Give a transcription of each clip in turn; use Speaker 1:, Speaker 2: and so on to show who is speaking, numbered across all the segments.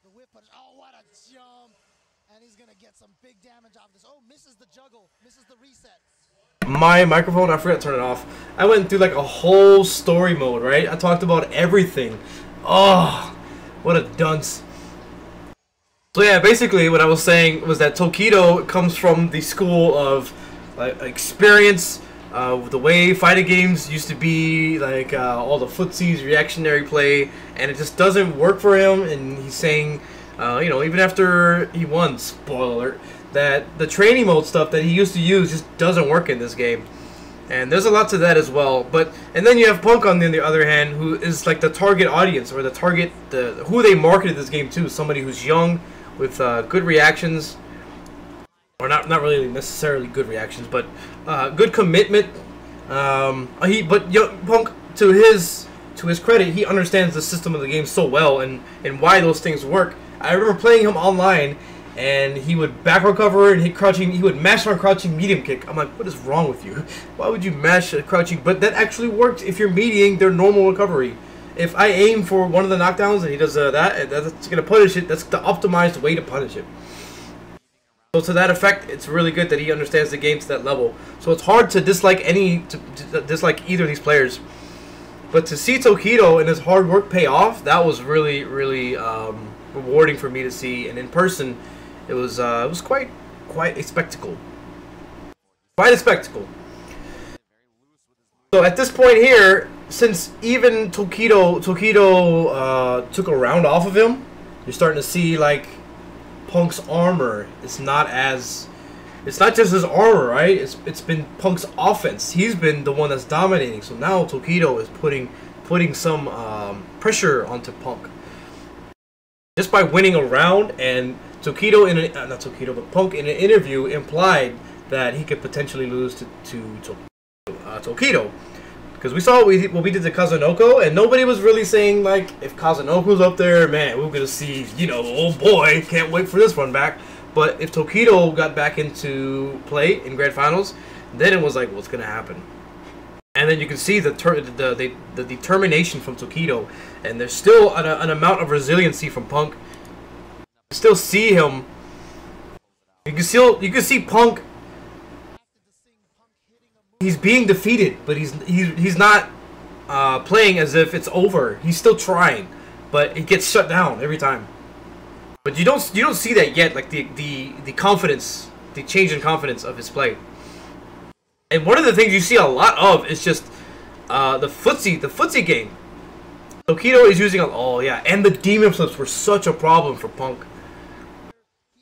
Speaker 1: The whip punch. Oh, what a jump. And he's going to get some big damage off this. Oh, misses the juggle. Misses the reset.
Speaker 2: My microphone, I forgot to turn it off. I went through like a whole story mode, right? I talked about everything. Oh, what a dunce. So yeah, basically what I was saying was that Tokido comes from the school of experience, the way fighting games used to be, like all the footsies, reactionary play, and it just doesn't work for him. And he's saying, you know, even after he won, spoiler alert, that the training mode stuff that he used to use just doesn't work in this game. And there's a lot to that as well. And then you have Punk on the other hand, who is like the target audience, or the target, who they marketed this game to, somebody who's young, with good reactions, or not really necessarily good reactions, but good commitment. Punk, to his credit, he understands the system of the game so well, and why those things work. I remember playing him online, and he would back recover and hit crouching. He would mash on crouching medium kick. I'm like, what is wrong with you? Why would you mash a crouching? But that actually works if you're meeting their normal recovery. If I aim for one of the knockdowns and he does that's going to punish it. That's the optimized way to punish it. So to that effect, it's really good that he understands the game to that level. So it's hard to dislike dislike either of these players. But to see Tokido and his hard work pay off, that was really, really rewarding for me to see. And in person, it was quite a spectacle. Quite a spectacle. So at this point here, since even Tokido took a round off of him, you're starting to see like Punk's armor. It's not just his armor, right? It's been Punk's offense. He's been the one that's dominating. So now Tokido is putting some pressure onto Punk just by winning a round. And Tokido but Punk in an interview implied that he could potentially lose to Tokido. Because we saw what we did to Kazunoko, and nobody was really saying, like, if Kazunoko's up there, man, we're going to see, you know, oh boy, can't wait for this run back. But if Tokido got back into play in Grand Finals, then it was like, what's going to happen? And then you can see the determination from Tokido, and there's still an amount of resiliency from Punk. You can still see him. You can see Punk. He's being defeated, but he's not playing as if it's over. He's still trying, but it gets shut down every time. But you don't see that yet, like the confidence, the change in confidence of his play. And one of the things you see a lot of is just the footsie game. Tokido is using and the demon flips were such a problem for Punk.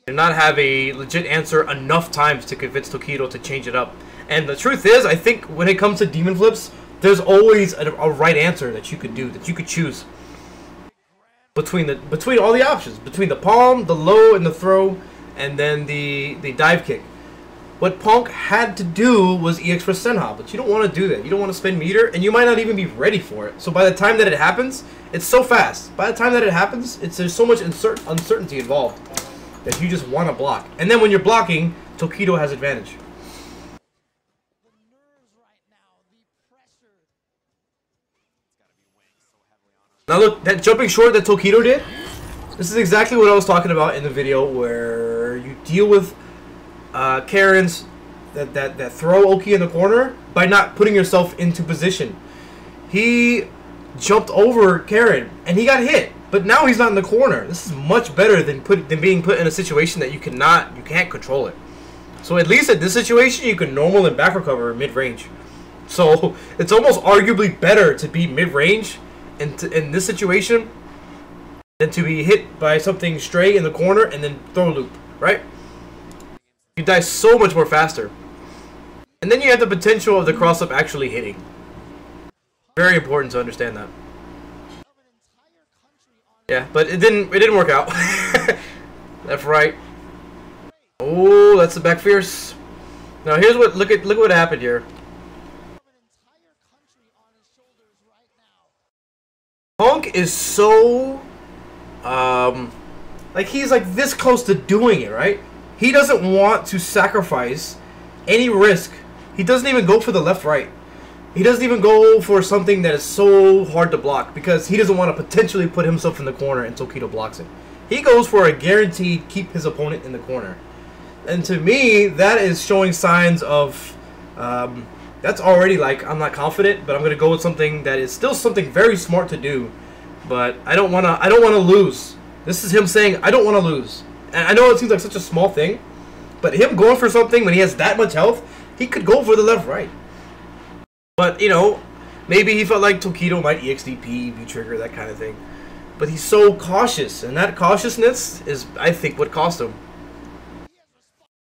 Speaker 2: Did not have a legit answer enough times to convince Tokido to change it up. And the truth is, I think when it comes to demon flips, there's always a right answer that you could do, that you could choose between all the options, between the palm, the low, and the throw, and then the dive kick. What Punk had to do was EX for Senha, but you don't want to do that. You don't want to spend meter, and you might not even be ready for it. So by the time that it happens, it's so fast. By the time that it happens, there's so much uncertainty involved that you just want to block. And then when you're blocking, Tokido has advantage. Now look, that jumping short that Tokido did, this is exactly what I was talking about in the video, where you deal with Karens that throw Oki in the corner by not putting yourself into position. He jumped over Karen and he got hit, but now he's not in the corner. This is much better than being put in a situation that you can't control it. So at least in this situation, you can normal and back recover mid-range. So it's almost arguably better to be mid-range in this situation than to be hit by something stray in the corner and then throw loop, right? You die so much more faster. And then you have the potential of the cross-up actually hitting. Very important to understand that. Yeah, but it didn't work out. Left, right. Oh, that's the back fierce. Now here's what look what happened here. Punk is so like he's like this close to doing it, right? He doesn't want to sacrifice any risk. He doesn't even go for the left right. He doesn't even go for something that is so hard to block because he doesn't want to potentially put himself in the corner and Tokido blocks it. He goes for a guaranteed keep his opponent in the corner. And to me, that is showing signs of, that's already like, I'm not confident, but I'm going to go with something that is still something very smart to do. But I don't want to lose. This is him saying, I don't want to lose. And I know it seems like such a small thing, but him going for something when he has that much health, he could go for the left-right. But, you know, maybe he felt like Tokido might EXDP, V-trigger, that kind of thing. But he's so cautious, and that cautiousness is, I think, what cost him.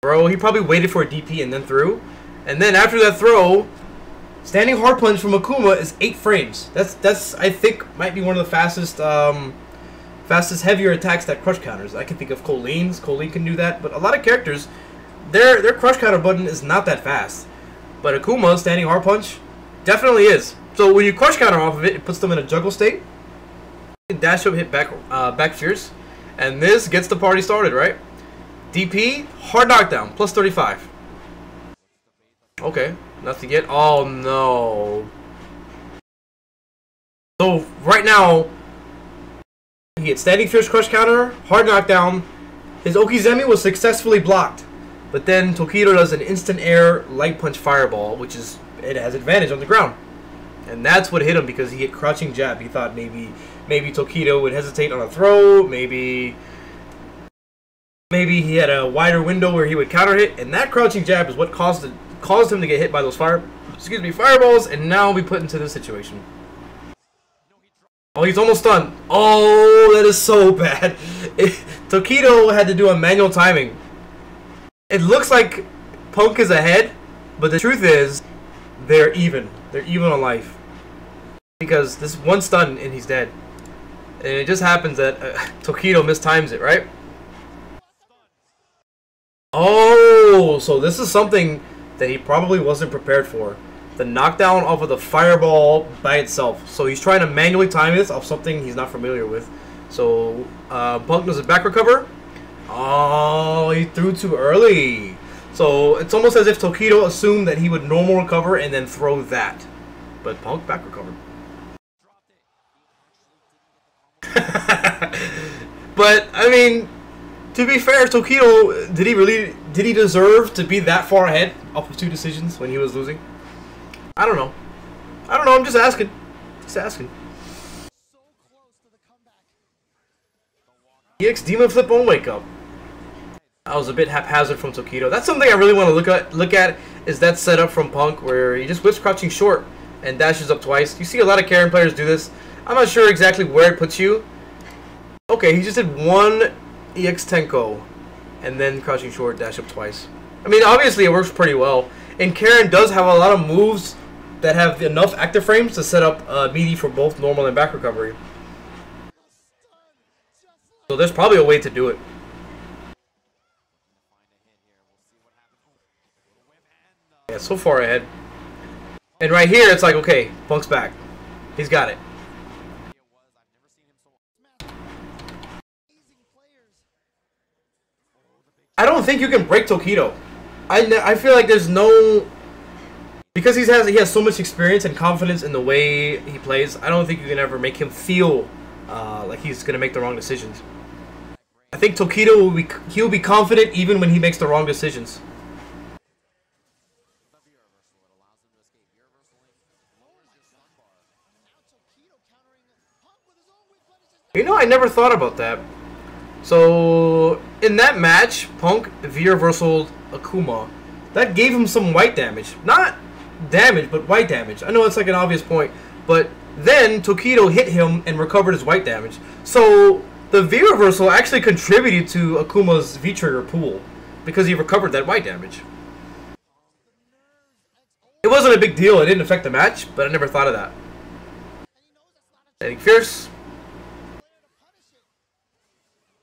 Speaker 2: Bro, he probably waited for a DP and then threw. And then after that throw, standing hard punch from Akuma is 8 frames. That's I think might be one of the fastest heavier attacks that crush counters. I can think of Colleen's. Colleen can do that, but a lot of characters, their crush counter button is not that fast. But Akuma standing hard punch definitely is. So when you crush counter off of it, it puts them in a juggle state. Dash up, hit back fierce, and this gets the party started, right? DP, hard knockdown, plus 35. Okay, nothing yet. Oh no. So right now, he hit standing fierce crush counter, hard knockdown. His Okizeme was successfully blocked, but then Tokido does an instant air light punch fireball, which is, it has advantage on the ground. And that's what hit him because he hit crouching jab. He thought maybe Tokido would hesitate on a throw, maybe he had a wider window where he would counter hit, and that crouching jab is what caused him to get hit by those fireballs, and now we put into this situation. Oh, he's almost done. Oh, that is so bad. Tokido had to do a manual timing. It looks like Punk is ahead, but the truth is they're even. They're even on life. Because this one stun and he's dead. And it just happens that Tokido mistimes it, right? Oh, so this is something that he probably wasn't prepared for. The knockdown off of the fireball by itself. So he's trying to manually time this off something he's not familiar with. So Punk does a back recover. Oh, he threw too early. So it's almost as if Tokido assumed that he would normal recover and then throw that. But Punk back recovered. But I mean, to be fair, Tokido, did he deserve to be that far ahead off of 2 decisions when he was losing? I don't know. I'm just asking. EX Demon Flip on wake up. That was a bit haphazard from Tokido. That's something I really want to look at is that setup from Punk where he just whips crouching short and dashes up twice. You see a lot of Karen players do this. I'm not sure exactly where it puts you. Okay, he just did 1 EX Tenko and then crouching short, dash up twice. I mean, obviously it works pretty well. And Karen does have a lot of moves that have enough active frames to set up meaty for both normal and back recovery. So there's probably a way to do it. Yeah, so far ahead. And right here, it's like, okay, Punk's back. He's got it. I don't think you can break Tokido. I feel like there's no... Because he has so much experience and confidence in the way he plays, I don't think you can ever make him feel like he's going to make the wrong decisions. I think Tokido he'll be confident even when he makes the wrong decisions. You know, I never thought about that. So, in that match, Punk V-reversaled Akuma. That gave him some white damage. Not damage, but white damage. I know it's like an obvious point, but then Tokido hit him and recovered his white damage. So, the V-reversal actually contributed to Akuma's V-trigger pool because he recovered that white damage. It wasn't a big deal. It didn't affect the match, but I never thought of that. Standing fierce.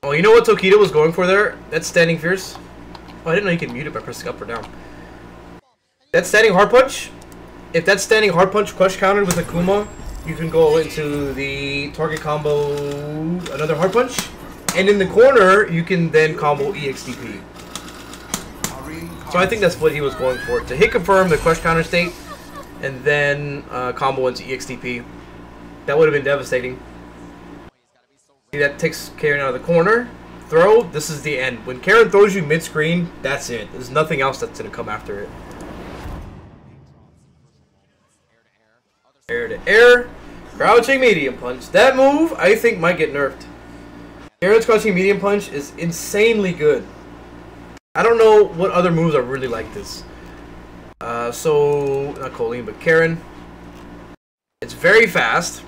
Speaker 2: Oh, you know what Tokido was going for there? That's standing fierce. Oh, I didn't know you could mute it by pressing up or down. That standing hard punch. If that standing hard punch crush countered with Akuma, you can go into the target combo another hard punch. And in the corner, you can then combo EXDP. So I think that's what he was going for. To hit confirm the crush counter state, and then combo into EXDP. That would have been devastating. See, that takes Karen out of the corner. Throw. This is the end. When Karen throws you mid-screen, that's it. There's nothing else that's going to come after it. Air to air. Crouching medium punch. That move, I think, might get nerfed. Karen's crouching medium punch is insanely good. I don't know what other moves are really like this. So, not Colleen, but Karen. It's very fast.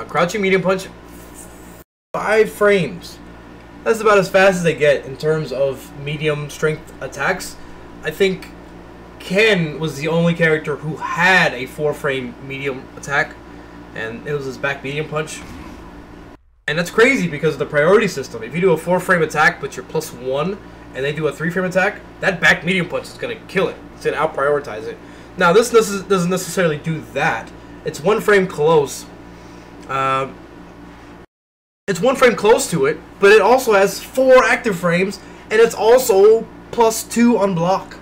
Speaker 2: Crouching medium punch, 5 frames. That's about as fast as they get in terms of medium strength attacks. I think Ken was the only character who had a 4-frame medium attack, and it was his back medium punch. And that's crazy because of the priority system. If you do a 4-frame attack but you're +1 and they do a 3-frame attack, that back medium punch is going to kill it. It's going to out-prioritize it. Now this doesn't necessarily do that. It's 1 frame close. It's 1 frame close to it, but it also has 4 active frames, and it's also +2 on block.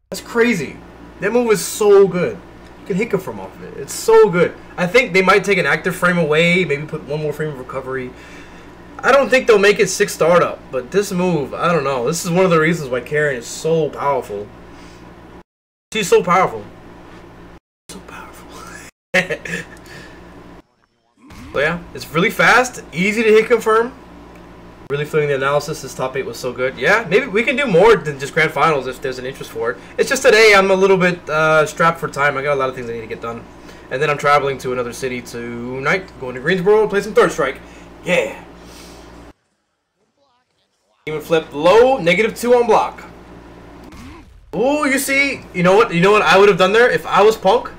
Speaker 2: That's crazy. That move is so good. You can hit from off of it. It's so good. I think they might take an active frame away, maybe put 1 more frame of recovery. I don't think they'll make it 6 startup, but this move, I don't know. This is one of the reasons why Karen is so powerful. She's so powerful. So powerful. So yeah, it's really fast, easy to hit confirm. Really feeling the analysis, this top 8 was so good. Yeah, maybe we can do more than just grand finals if there's an interest for it. It's just today I'm a little bit strapped for time. I got a lot of things I need to get done. And then I'm traveling to another city tonight, going to Greensboro to play some Third Strike. Yeah. Even flip low, -2 on block. Ooh, you see, you know what I would have done there if I was Punk?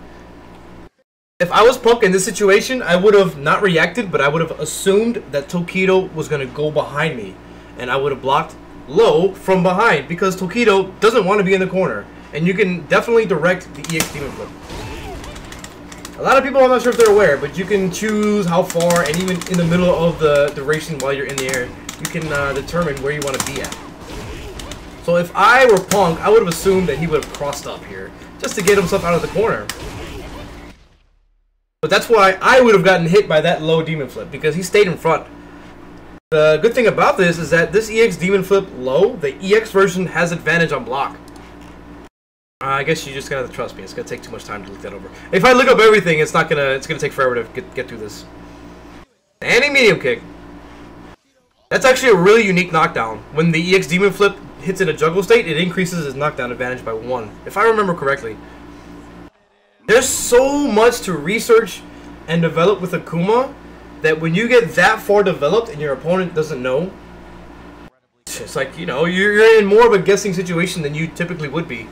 Speaker 2: If I was Punk in this situation, I would have not reacted, but I would have assumed that Tokido was going to go behind me. And I would have blocked low from behind, because Tokido doesn't want to be in the corner. And you can definitely direct the EX Demon Flip. A lot of people, I'm not sure if they're aware, but you can choose how far, and even in the middle of the duration while you're in the air, you can determine where you want to be at. So if I were Punk, I would have assumed that he would have crossed up here, just to get himself out of the corner. But that's why I would have gotten hit by that low Demon Flip, because he stayed in front. The good thing about this is that this EX Demon Flip low, the EX version has advantage on block. I guess you just gotta trust me. It's gonna take too much time to look that over. If I look up everything, it's gonna take forever to get through this. Standing medium kick. That's actually a really unique knockdown. When the EX Demon Flip hits in a juggle state, it increases his knockdown advantage by 1, if I remember correctly. There's so much to research and develop with Akuma that when you get that far developed and your opponent doesn't know, it's like, you know, you're in more of a guessing situation than you typically would be.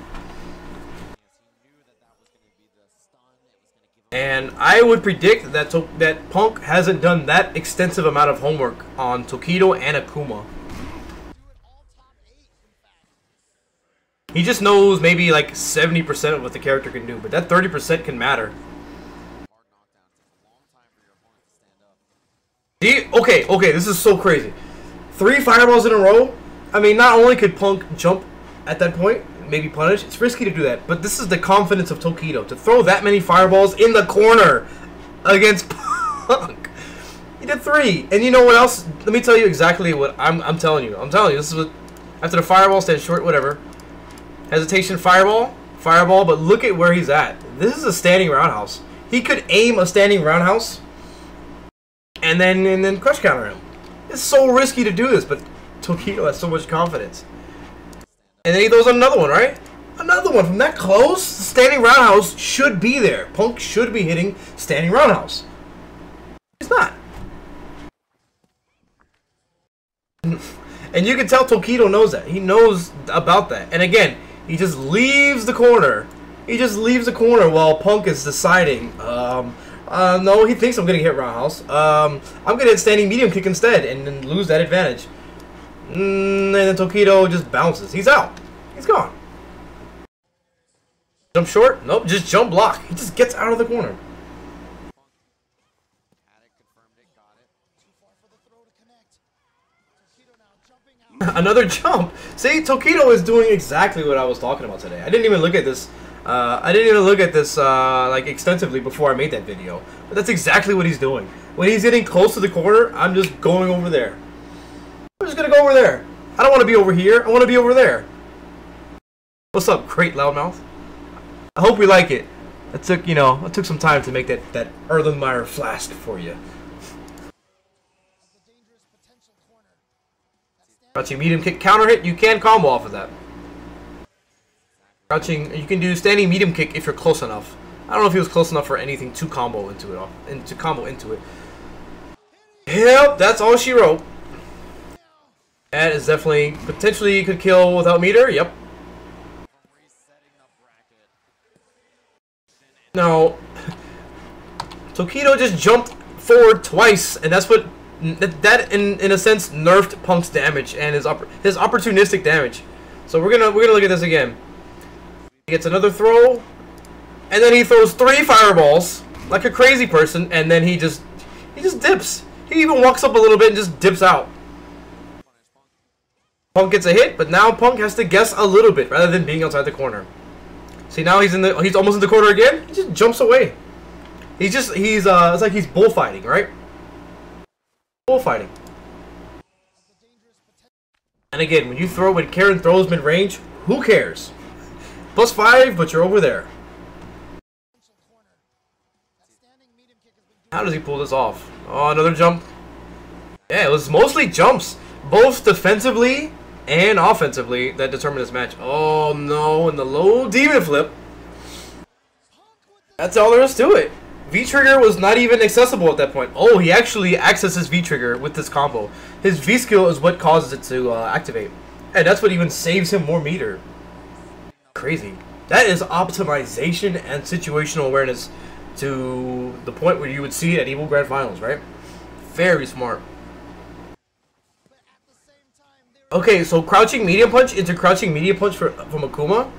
Speaker 2: And I would predict that that Punk hasn't done that extensive amount of homework on Tokido and Akuma. He just knows maybe like 70% of what the character can do, but that 30% can matter. Okay, this is so crazy. 3 fireballs in a row? I mean, not only could Punk jump at that point, maybe punish, it's risky to do that, but this is the confidence of Tokido, to throw that many fireballs in the corner against Punk. He did 3, and you know what else? Let me tell you exactly what I'm telling you. This is what, after the fireball, stand short, whatever. Hesitation, fireball, but look at where he's at. This is a standing roundhouse. He could aim a standing roundhouse and then crush counter him. It's so risky to do this, but Tokido has so much confidence. And then he throws another one, right? Another one from that close. Standing roundhouse should be there. Punk should be hitting standing roundhouse. He's not. And you can tell Tokido knows that. He knows about that. And again, he just leaves the corner. He just leaves the corner while Punk is deciding, no, he thinks I'm going to hit roundhouse. I'm going to hit standing medium kick instead and then lose that advantage. And then Tokido just bounces. He's out. He's gone. Jump short? Nope, just jump block. He just gets out of the corner. Another jump. See, Tokido is doing exactly what I was talking about today. I didn't even look at this. Like extensively before I made that video. But that's exactly what he's doing. when he's getting close to the corner, I'm just going over there. I'm just gonna go over there. I don't want to be over here. I want to be over there. What's up, great loudmouth? I hope we like it. It took some time to make that Erlenmeyer flask for you. Crouching medium kick counter hit. You can combo off of that. Crouching. You can do standing medium kick if you're close enough. I don't know if he was close enough for anything to combo into it. Yep, that's all she wrote. That is definitely potentially could kill without meter. Yep. Now, Tokido just jumped forward twice, and that's what that in a sense nerfed Punk's damage and his opportunistic damage. So we're gonna look at this again. He gets another throw, and then he throws 3 fireballs like a crazy person, and then he just dips. He even walks up a little bit and just dips out. Punk gets a hit, but now Punk has to guess a little bit rather than being outside the corner. See, now he's almost in the corner again. He just jumps away. It's like he's bullfighting, right? Bullfighting. And again, when Karen throws mid-range, who cares? +5, but you're over there. How does he pull this off? Oh, another jump. Yeah, it was mostly jumps, both defensively and offensively, that determined this match. Oh no, and the low demon flip. That's all there is to it. V-trigger was not even accessible at that point. Oh, he actually accesses V-trigger with this combo. His V-skill is what causes it to activate. And that's what even saves him more meter. Crazy. That is optimization and situational awareness to the point where you would see it at EVO Grand Finals, right? Very smart. Okay, so crouching medium punch into crouching medium punch from Akuma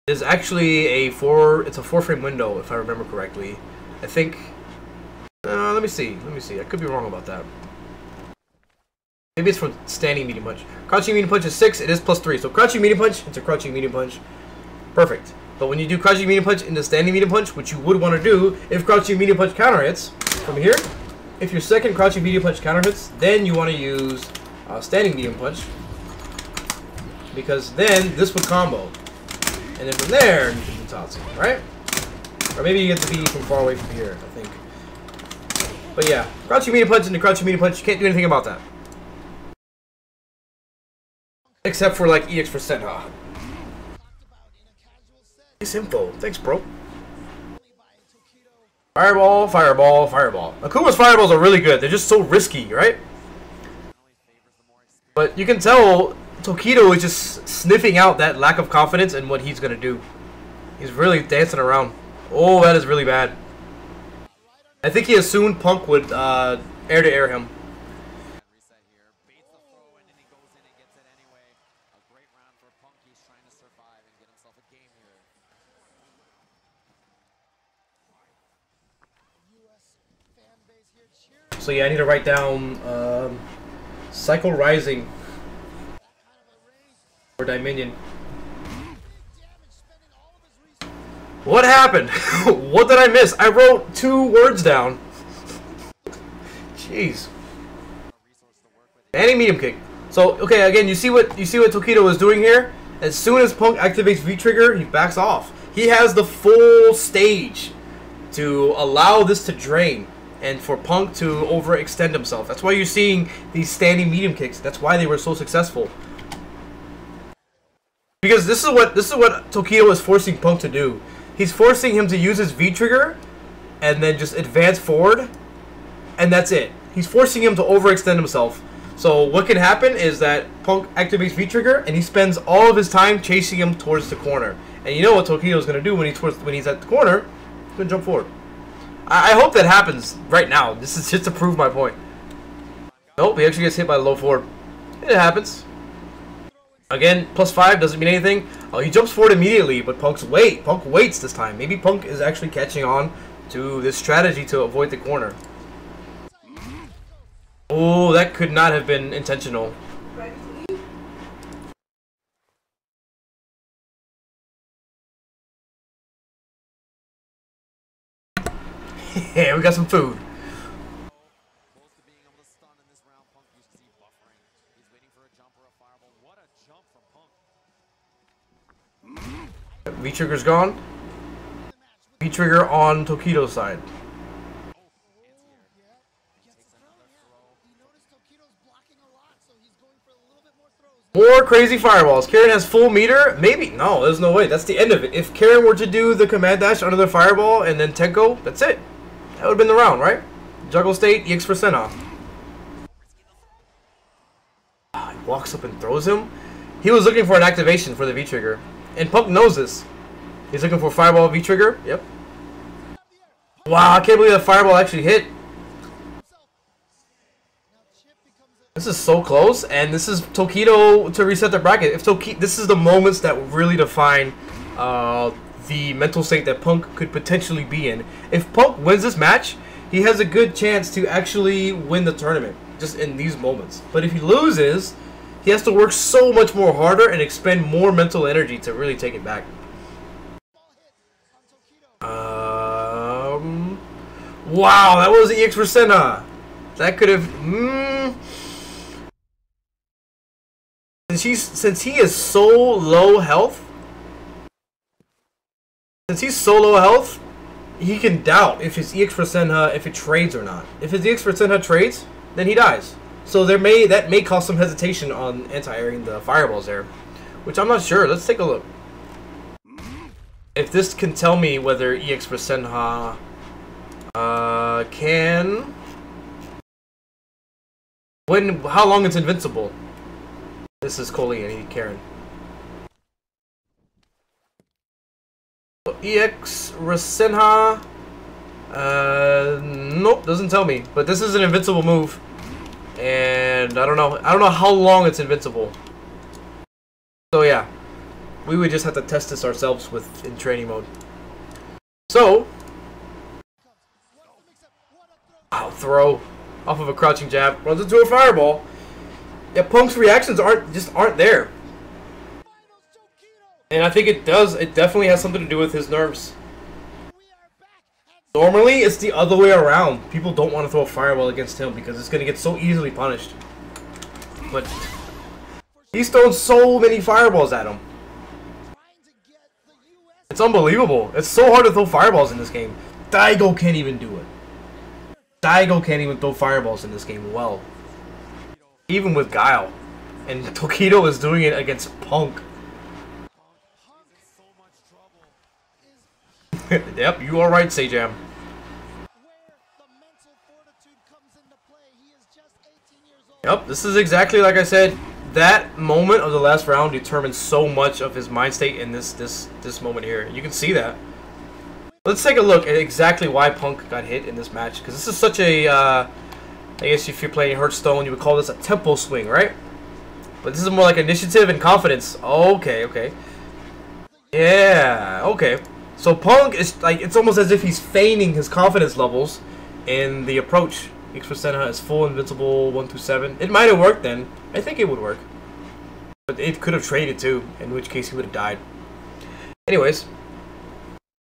Speaker 2: is actually it's a 4-frame window, if I remember correctly. I think, let me see, I could be wrong about that. Maybe it's from standing medium punch. Crouching medium punch is 6, it is +3, so crouching medium punch into crouching medium punch, perfect. But when you do crouching medium punch into standing medium punch, which you would want to do if crouching medium punch counter hits from here, if your second crouching medium punch counter hits, then you want to use standing medium punch, because then this would combo, and then from there you can do Tatsu, right? Or maybe you get to be from far away from here, I think. But yeah, crouching medium punch into crouching medium punch, you can't do anything about that, except for like EX%. Nice info, thanks, bro. Fireball, fireball, fireball. Akuma's fireballs are really good. They're just so risky, right? But you can tell Tokido is just sniffing out that lack of confidence in what he's going to do. He's really dancing around. Oh, that is really bad. I think he assumed Punk would air-to-air him. So yeah, I need to write down Cycle Rising or Dominion. What happened? What did I miss? I wrote 2 words down. Jeez. Standing medium kick. So okay, again, you see what Tokido is doing here? As soon as Punk activates V-trigger, he backs off. He has the full stage to allow this to drain and for Punk to overextend himself. That's why you're seeing these standing medium kicks. That's why they were so successful. Because this is what Tokido is forcing Punk to do. He's forcing him to use his V-trigger and then just advance forward, and that's it. He's forcing him to overextend himself. So what can happen is that Punk activates V-trigger and he spends all of his time chasing him towards the corner. And you know what Tokido is going to do when he's at the corner? He's going to jump forward. I hope that happens right now. This is just to prove my point. Nope, he actually gets hit by the low forward. It happens. Again, +5 doesn't mean anything. Oh, he jumps forward immediately, but Punk waits this time. Maybe Punk is actually catching on to this strategy to avoid the corner. Oh, that could not have been intentional. Yeah, we got some food. V-trigger's gone. V-trigger on Tokido's side. More crazy fireballs. Karen has full meter? Maybe. No, there's no way. That's the end of it. If Karen were to do the command dash under the fireball and then Tenko, that's it. That would have been the round, right? Juggle state, EX% off. He walks up and throws him. He was looking for an activation for the V-trigger. And Punk knows this. He's looking for fireball V-trigger. Yep. Wow, I can't believe that fireball actually hit. This is so close, and this is Tokido to reset the bracket. If this is the moments that really define the mental state that Punk could potentially be in. If Punk wins this match, he has a good chance to actually win the tournament, just in these moments. But if he loses, he has to work so much more harder and expend more mental energy to really take it back. Wow, that was the EX%, huh? That could have... Since he is so low health, he can doubt if his EX% if it trades or not. If his EX% trades, then he dies. So that may cause some hesitation on anti-airing the fireballs there, which I'm not sure. Let's take a look. If this can tell me whether EX% can how long it's invincible. This is Coley and Karen. So EX Rasenha. Nope, doesn't tell me. But this is an invincible move, and I don't know how long it's invincible. So yeah, we would just have to test this ourselves in training mode. So, wow, throw off of a crouching jab, runs into a fireball. Yeah, Punk's reactions aren't there. And I think it definitely has something to do with his nerves. Normally, it's the other way around. People don't want to throw a fireball against him because it's going to get so easily punished. But he's thrown so many fireballs at him. It's unbelievable. It's so hard to throw fireballs in this game. Daigo can't even do it. Daigo can't even throw fireballs in this game well. Even with Guile. And Tokido is doing it against Punk. Yep, you are right, Sajam. Yep, this is exactly like I said. That moment of the last round determines so much of his mind state in this moment here. You can see that. Let's take a look at exactly why Punk got hit in this match, because this is such a I guess if you're playing Hearthstone, you would call this a tempo swing, right? But this is more like initiative and confidence. Okay, okay. Yeah, okay. So Punk is like, it's almost as if he's feigning his confidence levels in the approach. EX% is full invincible 127. It might have worked then. I think it would work. But it could have traded too, in which case he would have died. Anyways.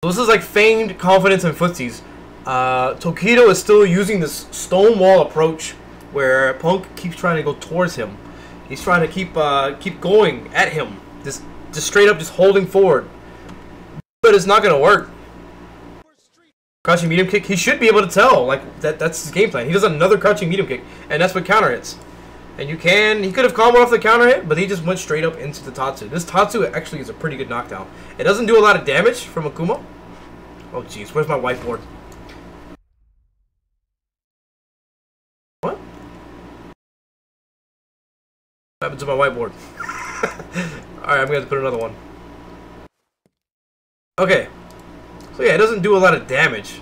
Speaker 2: So this is like feigned confidence and footsies. Tokido is still using this stonewall approach where Punk keeps trying to go towards him. He's trying to keep going at him. Just straight up just holding forward. But it's not gonna work. Crouching medium kick, he should be able to tell, like that's his game plan. He does another crouching medium kick, and that's what counter hits. And he could have comboed off the counter hit, but he just went straight up into the Tatsu. This Tatsu actually is a pretty good knockdown. It doesn't do a lot of damage from Akuma. Oh jeez, where's my whiteboard? What happened to my whiteboard? Alright, I'm gonna have to put another one. Okay. So yeah, it doesn't do a lot of damage,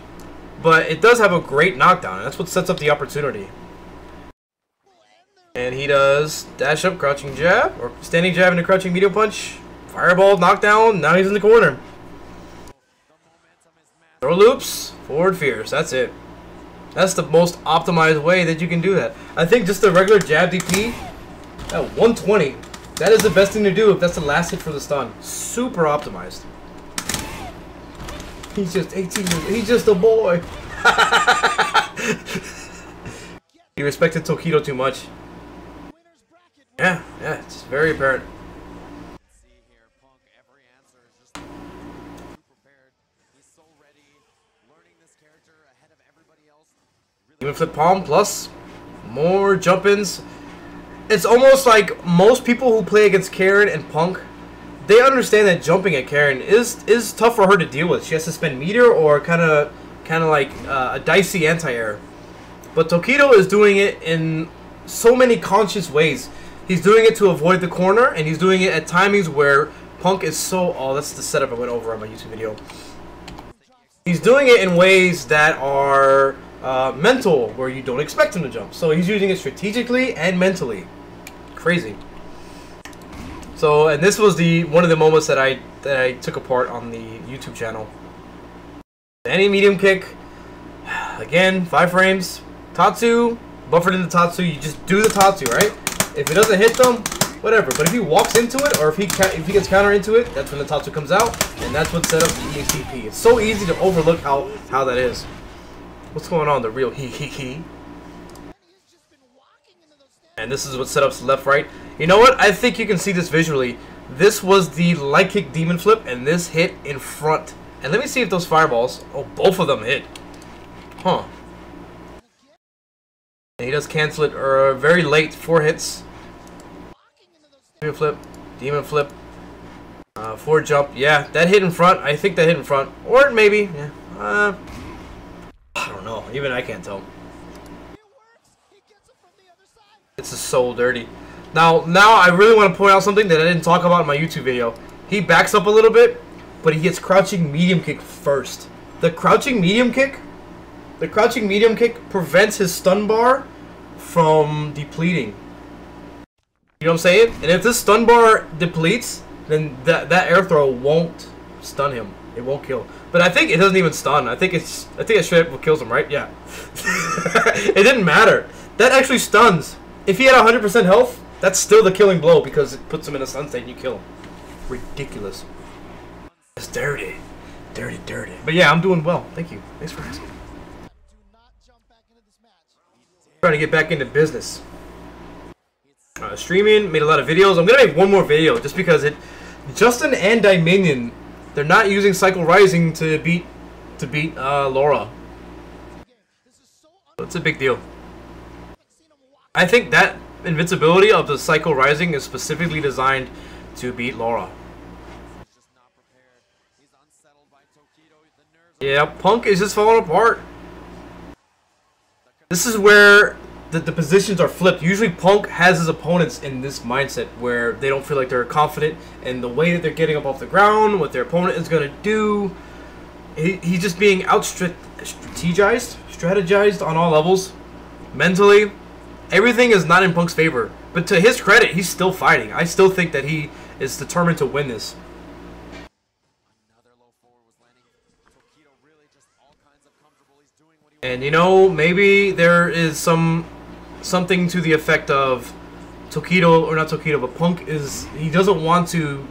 Speaker 2: but it does have a great knockdown, and that's what sets up the opportunity. And he does dash up, crouching jab, or standing jab into crouching medium punch, fireball, knockdown, now he's in the corner. Throw loops, forward fierce, that's it. That's the most optimized way that you can do that. I think just the regular jab DP, at 120, that is the best thing to do if that's the last hit for the stun. Super optimized. He's just 18 years old. He's just a boy. He respected Tokido too much. Yeah, it's very apparent. Even flip palm plus more jump-ins. It's almost like most people who play against Karen and Punk, they understand that jumping at Karen is tough for her to deal with. She has to spend meter or kind of like a dicey anti-air. But Tokido is doing it in so many conscious ways. He's doing it to avoid the corner, and he's doing it at timings where Punk is so... Oh, that's the setup I went over on my YouTube video. He's doing it in ways that are mental, where you don't expect him to jump. So he's using it strategically and mentally. Crazy. So, and this was one of the moments that I took apart on the YouTube channel. Any medium kick, again, 5 frames. Tatsu, buffered into Tatsu, you just do the Tatsu, right? If it doesn't hit them, whatever. But if he walks into it, or if he gets counter into it, that's when the Tatsu comes out, and that's what set up the EXTP. It's so easy to overlook how that is. What's going on? The real he. And this is what set up left, right. You know what? I think you can see this visually. This was the light kick demon flip, and this hit in front. And let me see if those fireballs... Oh, both of them hit. Huh. And he does cancel it very late. 4 hits. Demon flip. 4 jump. Yeah, that hit in front. I think that hit in front. Or maybe. Yeah. I don't know. Even I can't tell. This is so dirty. Now I really want to point out something that I didn't talk about in my YouTube video. He backs up a little bit, but he gets crouching medium kick first. The crouching medium kick prevents his stun bar from depleting. You know what I'm saying? And if this stun bar depletes, then that air throw won't stun him. It won't kill. But I think it doesn't even stun. I think it straight up kills him, right? Yeah. It didn't matter. That actually stuns. If he had 100% health, that's still the killing blow because it puts him in a stun state and you kill him. Ridiculous. It's dirty. Dirty. But yeah, I'm doing well. Thank you. Thanks for asking. Trying to get back into business. Streaming, made a lot of videos. I'm gonna make one more video just because Justin and Dominion, they're not using Cycle Rising to beat Laura. So it's a big deal. I think that invincibility of the Cycle Rising is specifically designed to beat Laura. Yeah, Punk is just falling apart. This is where the positions are flipped. Usually Punk has his opponents in this mindset where they don't feel like they're confident in the way that they're getting up off the ground, what their opponent is going to do. He's just being strategized on all levels. Mentally, everything is not in Punk's favor. But to his credit, he's still fighting. I still think that he is determined to win this. And you know, maybe there is something to the effect of Tokido, or not Tokido, but Punk he doesn't want to...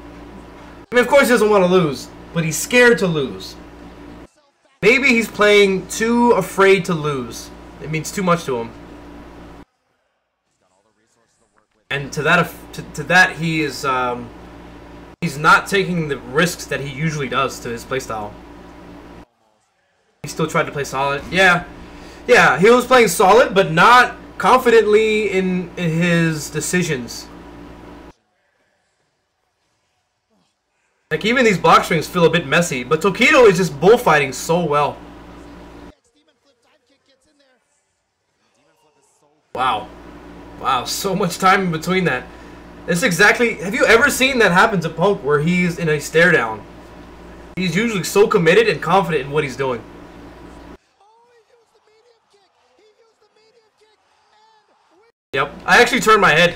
Speaker 2: I mean, of course he doesn't want to lose, but he's scared to lose. Maybe he's playing too afraid to lose. It means too much to him. And to that he is he's not taking the risks that he usually does to his playstyle. He still tried to play solid. Yeah, he was playing solid, but not confidently in his decisions. Like, even these block strings feel a bit messy, but Tokido is just bullfighting so well. Wow, so much time in between that. It's exactly... Have you ever seen that happen to Punk where he's in a stare down? He's usually so committed and confident in what he's doing. Yep, I actually turned my head.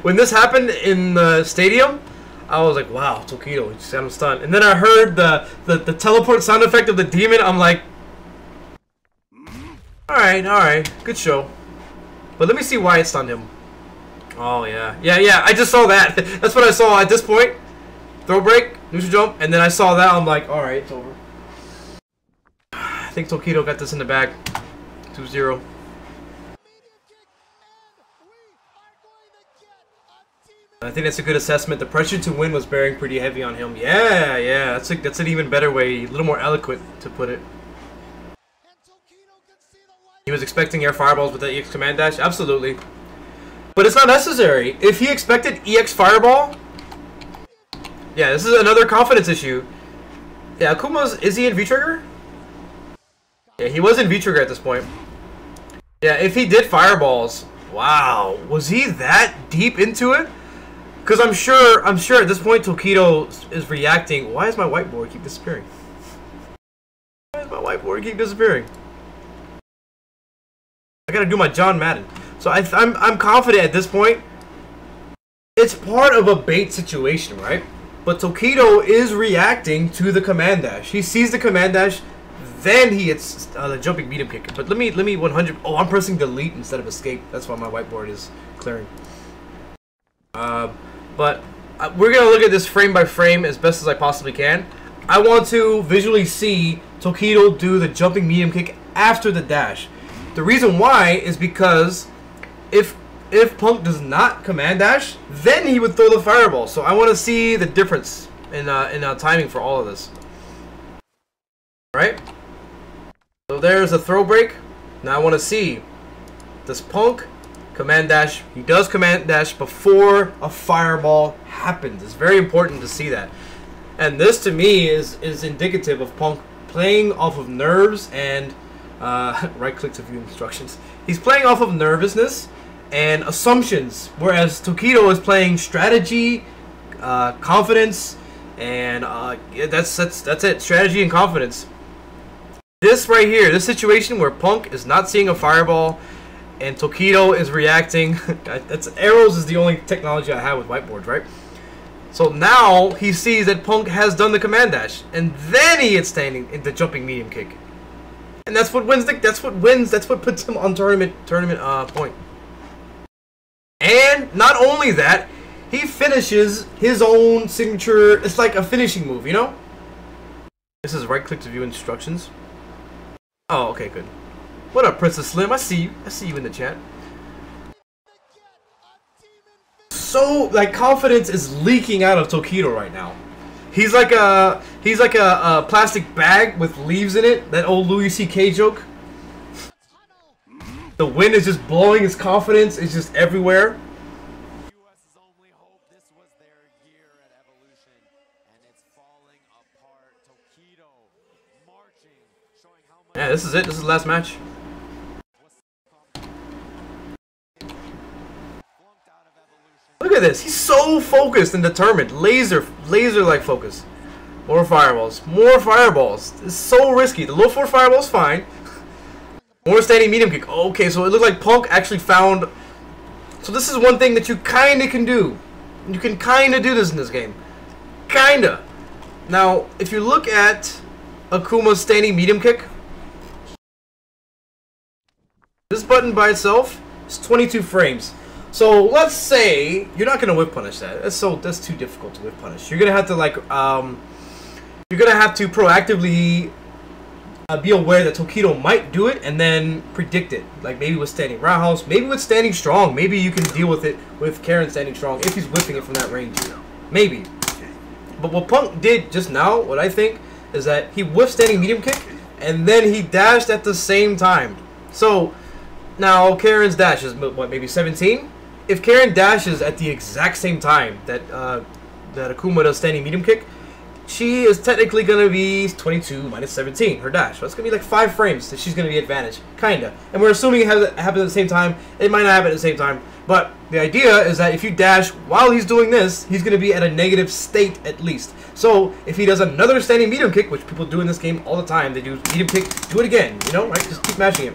Speaker 2: When this happened in the stadium, I was like, wow, Tokido, just got him stunned. And then I heard the teleport sound effect of the demon. I'm like, alright, good show. But let me see why it stunned him. Oh, yeah, I just saw that. That's what I saw at this point. Throw break, neutral jump, and then I saw that. I'm like, alright, it's over. I think Tokido got this in the bag. 2-0. I think that's a good assessment. The pressure to win was bearing pretty heavy on him. Yeah. That's an even better way, a little more eloquent to put it. He was expecting air fireballs with the EX command dash? Absolutely. But it's not necessary. If he expected EX fireball... Yeah, this is another confidence issue. Yeah, Akuma's... Is he in V-Trigger? Yeah, he was in V-Trigger at this point. Yeah, if he did fireballs... Wow. Was he that deep into it? Because I'm sure at this point Tokido is reacting. Why does my whiteboard keep disappearing? Why does my whiteboard keep disappearing? I gotta do my John Madden. So I'm confident at this point. It's part of a bait situation, right? But Tokido is reacting to the command dash. He sees the command dash, then he hits the jumping medium kick. But let me 100. Oh, I'm pressing delete instead of escape. That's why my whiteboard is clearing. But we're gonna look at this frame by frame as best as I possibly can. I want to visually see Tokido do the jumping medium kick after the dash. The reason why is because if Punk does not command dash, then he would throw the fireball. So I want to see the difference in timing for all of this. Right? So there's a throw break. Now I want to see, does Punk command dash? He does command dash before a fireball happens. It's very important to see that. And this to me is indicative of Punk playing off of nerves and right click to view instructions. He's playing off of nervousness and assumptions, whereas Tokido is playing strategy, confidence, and that's it. Strategy and confidence. This right here, this situation where Punk is not seeing a fireball and Tokido is reacting. That's arrows is the only technology I have with whiteboards, right? So now he sees that Punk has done the command dash, and then he hits standing in the jumping medium kick. And that's what wins. That's what puts him on tournament point. And not only that, he finishes his own signature. It's like a finishing move, you know. This is right click to view instructions. Oh, okay, good. What up, Princess Slim? I see you. I see you in the chat. So, like, confidence is leaking out of Tokido right now. He's like a plastic bag with leaves in it. That old Louis C.K. joke. The wind is just blowing his confidence. It's just everywhere. Yeah, this is it. This is the last match. Look at this. He's so focused and determined. Laser-like focus. More fireballs. More fireballs. It's so risky. The low 4 fireball's fine. More standing medium kick. Okay, so it looked like Punk actually found... So this is one thing that you kind of can do. You can kind of do this in this game. Kinda. Now, if you look at Akuma's standing medium kick, this button by itself is 22 frames. So let's say you're not gonna whip punish that. That's too difficult to whip punish. You're gonna have to like you're gonna have to proactively be aware that Tokido might do it and then predict it. Like maybe with standing roundhouse, maybe with standing strong. Maybe you can deal with it with Karen standing strong if he's whipping it from that range. Maybe. But what Punk did just now, what I think, is that he whiffed standing medium kick and then he dashed at the same time. So now Karen's dash is what, maybe 17? If Karen dashes at the exact same time that that Akuma does standing medium kick, she is technically going to be 22 minus 17, her dash. So it's going to be like 5 frames that she's going to be advantage. Kinda. And we're assuming it happens at the same time. It might not happen at the same time. But the idea is that if you dash while he's doing this, he's going to be at a negative state at least. So if he does another standing medium kick, which people do in this game all the time, they do medium kick, do it again, you know, right? Just keep mashing it.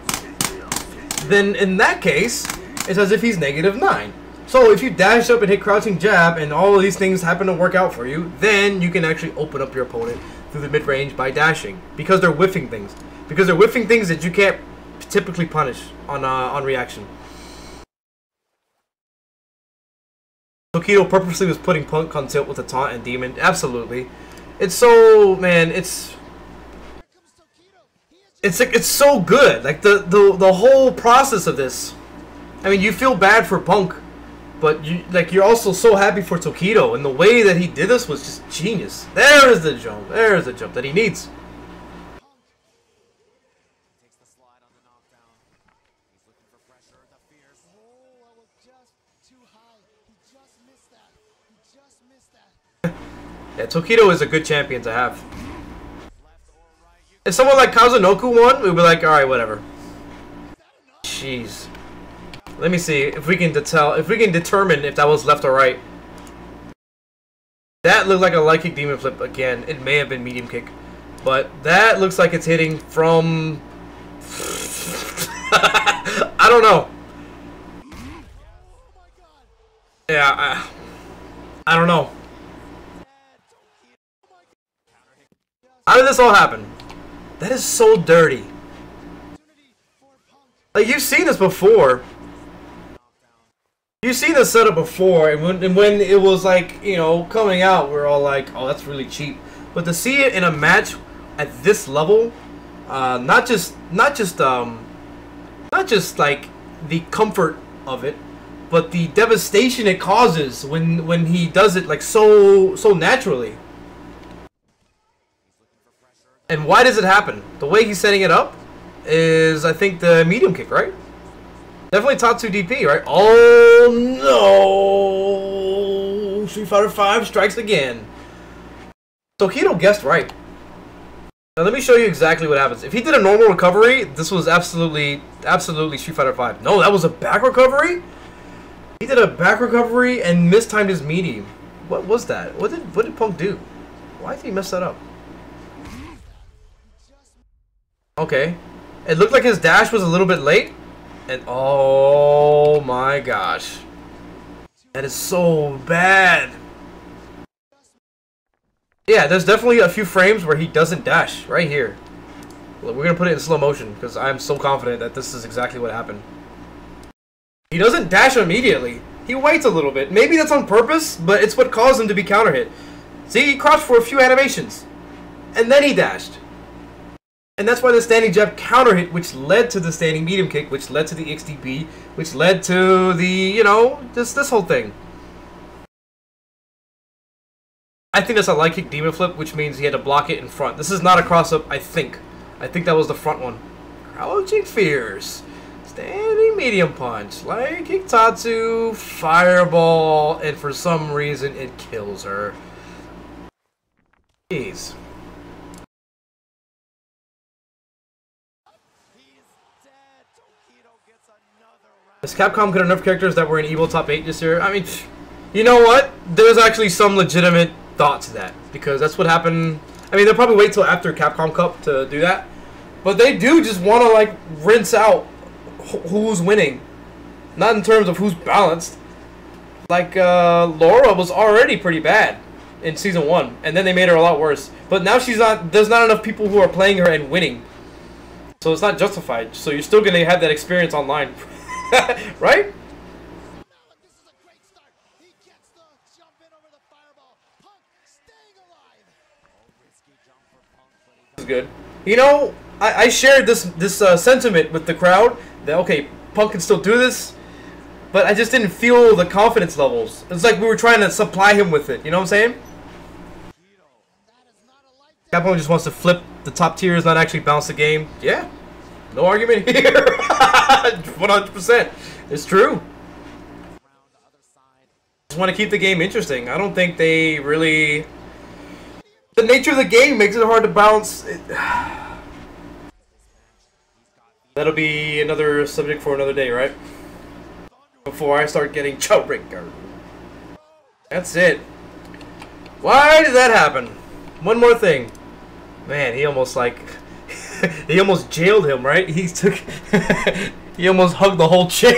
Speaker 2: Then in that case, it's as if he's -9. So if you dash up and hit crouching jab and all of these things happen to work out for you, then you can actually open up your opponent through the mid-range by dashing. Because they're whiffing things. Because they're whiffing things that you can't typically punish on reaction. Tokido purposely was putting Punk on tilt with a taunt and demon. Absolutely. It's so, man, it's It's like it's so good. Like the whole process of this. I mean, you feel bad for Punk, but you're also so happy for Tokido, and the way that he did this was just genius. There's the jump. There's the jump that he needs.
Speaker 3: Takes the slide on the knockdown. He's looking for pressure. The fears.
Speaker 1: Oh, that was just too high. He just missed that. He just missed that.
Speaker 2: Yeah, Tokido is a good champion to have. If someone like Kazunoku won, we'd be like, all right, whatever. Jeez. Let me see if we can determine if that was left or right. That looked like a light kick demon flip again. It may have been medium kick, but that looks like it's hitting from. I don't know. Yeah, I don't know. How did this all happen? That is so dirty. Like, you've seen this before. You've seen this setup before, and when it was like, you know, coming out, we're all like, oh, that's really cheap. But to see it in a match at this level, not just like the comfort of it, but the devastation it causes when he does it like so naturally. And why does it happen? The way he's setting it up is, I think, the medium kick, right? Definitely Tatsu DP, right? Oh no! Street Fighter V strikes again. Tokido guessed right. Now let me show you exactly what happens. If he did a normal recovery, this was absolutely Street Fighter V. No, that was a back recovery? He did a back recovery and mistimed his medium. What was that? What did Punk do? Why did he mess that up? Okay. It looked like his dash was a little bit late. And oh my gosh. That is so bad. Yeah, there's definitely a few frames where he doesn't dash. Right here. We're going to put it in slow motion because I'm so confident that this is exactly what happened. He doesn't dash immediately. He waits a little bit. Maybe that's on purpose, but it's what caused him to be counter hit. See, he crouched for a few animations. And then he dashed. And that's why the standing jab counter hit, which led to the standing medium kick, which led to the XDP, which led to the, you know, this whole thing. I think that's a light kick demon flip, which means he had to block it in front. This is not a cross-up, I think. I think that was the front one. Crouching fierce. Standing medium punch. Light kick Tatsu. Fireball. And for some reason, it kills her. Jeez. Has Capcom got enough characters that were in Evo Top 8 this year? I mean, you know what? There's actually some legitimate thought to that. Because that's what happened. I mean, they'll probably wait till after Capcom Cup to do that. But they do just want to, like, rinse out who's winning. Not in terms of who's balanced. Like, Laura was already pretty bad in Season 1. And then they made her a lot worse. But now she's not... There's not enough people who are playing her and winning. So it's not justified. So you're still going to have that experience online. Right?
Speaker 1: This is a great start. He gets the jump in over the fireball. Punk staying alive.
Speaker 3: Risky jump for Punk, but he
Speaker 2: This is good. You know, I shared this sentiment with the crowd that okay, Punk can still do this, but I just didn't feel the confidence levels. It's like we were trying to supply him with it. You know what I'm saying? Capcom just wants to flip the top tiers, not actually bounce the game. Yeah. No argument here. 100%. It's true. Just want to keep the game interesting. I don't think they really... The nature of the game makes it hard to bounce. That'll be another subject for another day, right? Before I start getting chowringer. That's it. Why did that happen? One more thing. Man, he almost like... he almost jailed him, right? He took... he almost hugged the whole chair.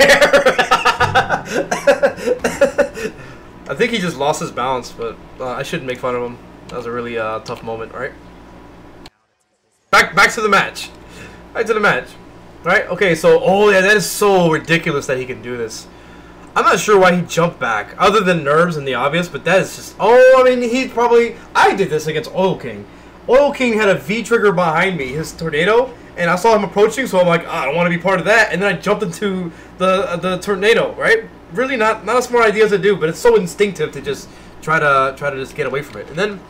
Speaker 2: I think he just lost his balance, but I shouldn't make fun of him. That was a really tough moment, right? Back to the match. Back to the match. Right? Okay, so... Oh, yeah, that is so ridiculous that he can do this. I'm not sure why he jumped back, other than nerves and the obvious, but that is just... Oh, I mean, he's probably... I did this against Oil King. Oil King had a V-trigger behind me, his tornado, and I saw him approaching, so I'm like, I don't want to be part of that. And then I jumped into the tornado, right? Really not a smart idea to do, but it's so instinctive to just try to just get away from it. And then,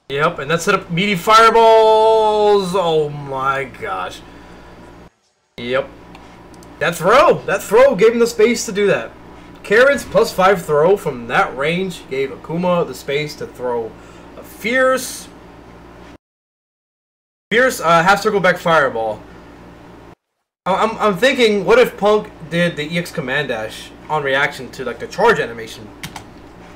Speaker 2: yep, and that set up meaty fireballs. Oh my gosh. Yep. That throw gave him the space to do that. Karen's +5 throw from that range gave Akuma the space to throw a fierce half circle back fireball. I'm thinking, what if Punk did the EX command dash on reaction to like the charge animation?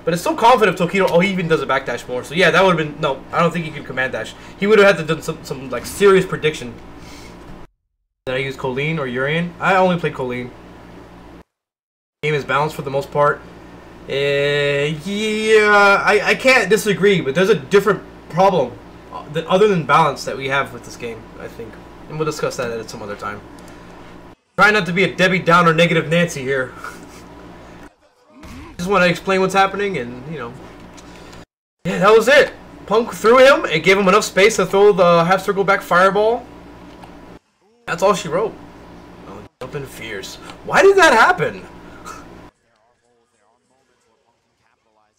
Speaker 2: But it's so confident Tokido. Oh, he even does a backdash more. So yeah, that would have been no. I don't think he could command dash. He would have had to do some like serious prediction. Did I use Colleen or Urian? I only played Colleen. Game is balanced for the most part. Yeah, I can't disagree, but there's a different problem other than balance that we have with this game, I think. And we'll discuss that at some other time. Try not to be a Debbie Downer negative Nancy here. Just want to explain what's happening, and, you know. Yeah, that was it. Punk threw him. It gave him enough space to throw the half circle back fireball. That's all she wrote. Oh, jumping fierce. Why did that happen?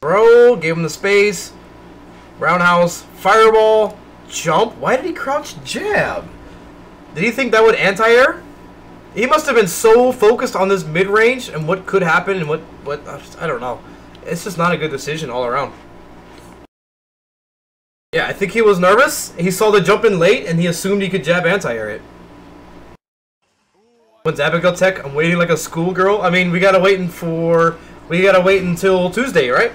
Speaker 2: Bro, gave him the space. Roundhouse, fireball, jump. Why did he crouch jab? Did he think that would anti-air? He must have been so focused on this mid-range and what could happen and what I don't know. It's just not a good decision all around. Yeah, I think he was nervous. He saw the jump in late and he assumed he could jab anti-air it. When's Abigail Tech? I'm waiting like a schoolgirl. I mean, we gotta wait until Tuesday, right?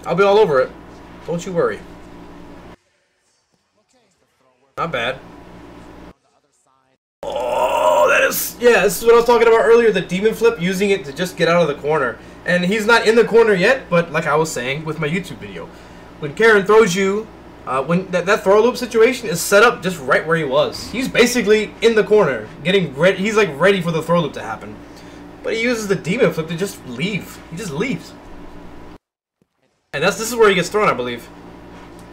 Speaker 2: I'll be all over it. Don't you worry. Not bad. Oh, that is... Yeah, this is what I was talking about earlier. The demon flip, using it to just get out of the corner. And he's not in the corner yet, but like I was saying with my YouTube video. When Karen throws you... when that throw loop situation is set up just right where he was. He's basically in the corner, getting ready. He's like ready for the throw loop to happen. But he uses the demon flip to just leave. He just leaves. And this is where he gets thrown, I believe.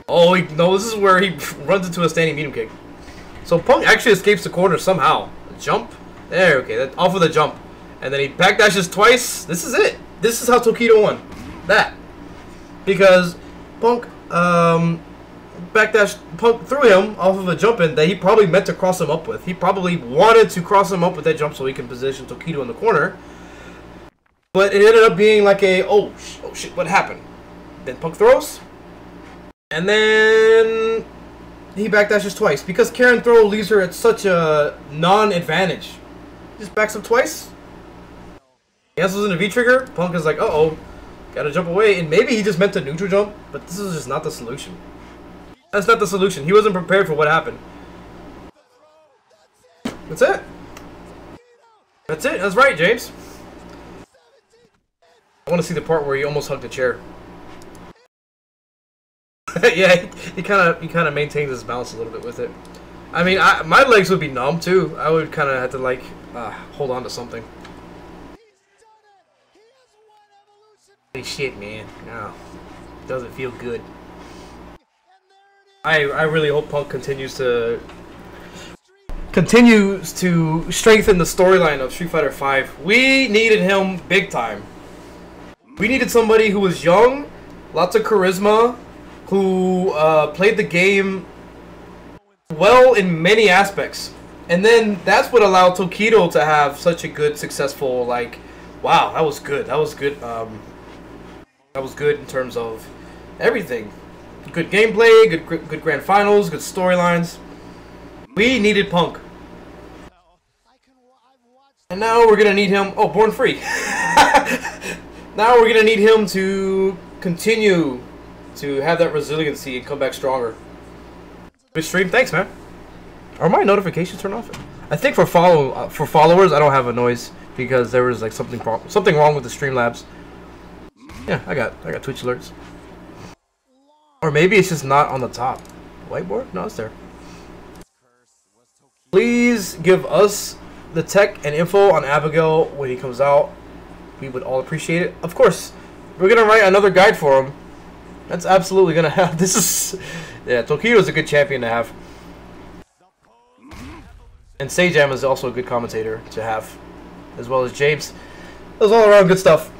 Speaker 2: Oh, no, this is where he runs into a standing medium kick. So Punk actually escapes the corner somehow. Jump. There, okay, that, off of the jump. And then he backdashes twice. This is it. This is how Tokido won. That. Because Punk, backdash Punk threw him off of a jump in that he probably meant to cross him up with. He probably wanted to cross him up with that jump so he can position Tokido in the corner. But it ended up being like a, oh shit, what happened? Then Punk throws. And then he backdashes twice. Because Karen throw leaves her at such a non-advantage. Just backs up twice. Cancels into V-trigger. Punk is like, uh-oh. Gotta jump away. And maybe he just meant to neutral jump. But this is just not the solution. That's not the solution. He wasn't prepared for what happened. That's it. That's it. That's right, James. I want to see the part where he almost hugged a chair. Yeah, he kind of maintains his balance a little bit with it. I mean, my legs would be numb too. I would kind of have to like hold on to something. Holy shit, man! No, doesn't feel good. I really hope Punk continues to strengthen the storyline of Street Fighter V. We needed him big time. We needed somebody who was young, lots of charisma, who played the game well in many aspects. And then that's what allowed Tokido to have such a good, successful, like, wow, that was good. That was good. That was good in terms of everything. Good gameplay, good grand finals, good storylines. We needed Punk. And now we're gonna need him. Oh, Born Free. Now we're gonna need him to continue to have that resiliency and come back stronger. Good stream, thanks, man. Are my notifications turned off? I think for followers, I don't have a noise because there was like something wrong with the Streamlabs. Yeah, I got Twitch alerts. Or maybe it's just not on the top. Whiteboard? No, it's there. Please give us the tech and info on Abigail when he comes out. We would all appreciate it. Of course, we're gonna write another guide for him. That's absolutely gonna have. This is, yeah. Tokido is a good champion to have. And Sajam is also a good commentator to have, as well as James. It was all around good stuff.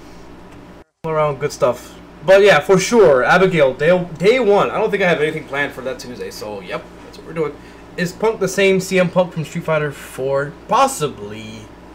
Speaker 2: All around good stuff. But yeah, for sure, Abigail, day one. I don't think I have anything planned for that Tuesday, so yep, that's what we're doing. Is Punk the same CM Punk from Street Fighter 4? Possibly.